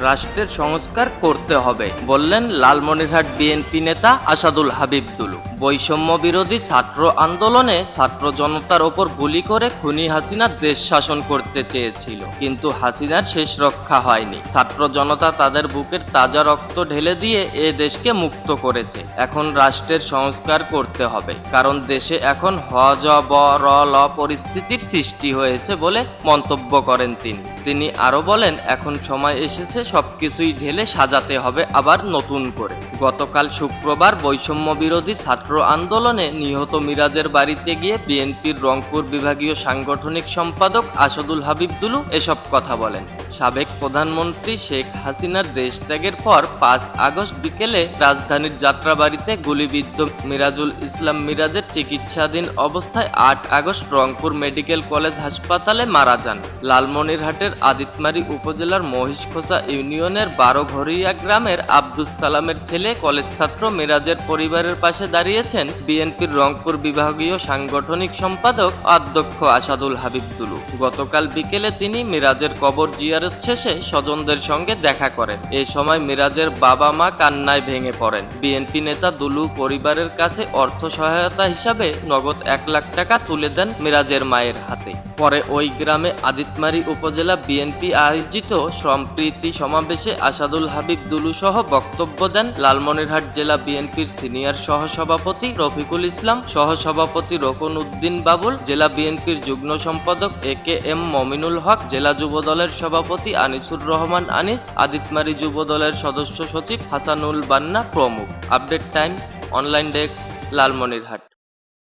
রাষ্ট্রের সংস্কার করতে হবে বললেন লালমনিরহাট বিএনপি নেতা আসাদুল হাবিব দুলু। বৈষম্য বিরোধী ছাত্র আন্দোলনে ছাত্র জনতার ওপর গুলি করে খুনি হাসিনা দেশ শাসন করতে চেয়েছিল, কিন্তু হাসিনার শেষ রক্ষা হয়নি। ছাত্র জনতা তাদের বুকের তাজা রক্ত ঢেলে দিয়ে এ দেশকে মুক্ত করেছে। এখন রাষ্ট্রের সংস্কার করতে হবে, কারণ দেশে এখন হযবরল পরিস্থিতির সৃষ্টি হয়েছে বলে মন্তব্য করেন তিনি আরো বলেন, এখন সময় এসেছে সবকিছুই ঢেলে সাজাতে হবে আবার নতুন করে। গতকাল শুক্রবার বৈষম্য বিরোধী ছাত্র আন্দোলনে নিহত মিরাজের বাড়িতে গিয়ে বিএনপির রংপুর বিভাগীয় সাংগঠনিক সম্পাদক আসাদুল হাবিব দুলু এসব কথা বলেন। সাবেক প্রধানমন্ত্রী শেখ হাসিনার দেশত্যাগের পর 5 আগস্ট বিকেলে রাজধানীর যাত্রাবাড়িতে গুলিবিদ্ধ মিরাজুল ইসলাম মিরাজের চিকিৎসাধীন অবস্থায় 8 আগস্ট রংপুর মেডিকেল কলেজ হাসপাতালে মারা যান। লালমনিরহাটের আদিতমারী উপজেলার মহিষখোসা ইউনিয়নের 12 ঘরিয়া গ্রামের আব্দুস সালামের ছেলে কলেজ ছাত্র মিরাজের পরিবারের পাশে দাঁড়িয়েছেন বিএনপির রংপুর বিভাগীয় সাংগঠনিক সম্পাদক অধ্যক্ষ আসাদুল হাবিব দুলু। গতকাল বিকেলে তিনি মিরাজের কবর জিয়ারত শেষে স্বজনদের সঙ্গে দেখা করেন। এ সময় মিরাজের বাবা মা কান্নায় ভেঙে পড়েন। বিএনপি নেতা দুলু পরিবারের কাছে অর্থ সহায়তা হিসাবে নগদ 1 লাখ টাকা তুলে দেন মিরাজের মায়ের হাতে। পরে ওই গ্রামে আদিতমারী উপজেলা বিএনপি আয়োজিত সম্প্রীতি সমাবেশে আসাদুল হাবিব দুলু সহ বক্তব্য দেন লালমনিরহাট জেলা বিএনপির সিনিয়র সহসভাপতি রফিকুল ইসলাম, সহসভাপতি রোকন উদ্দিন বাবুল, জেলা বিএনপির যুগ্ম সম্পাদক AKM মমিনুল হক, জেলা যুবদলের সভাপতি আনিসুর রহমান আনিস, আদিতমারী যুবদলের সদস্য সচিব হাসানুল বান্না প্রমুখ। Update time, online desk, Lalmonirhat.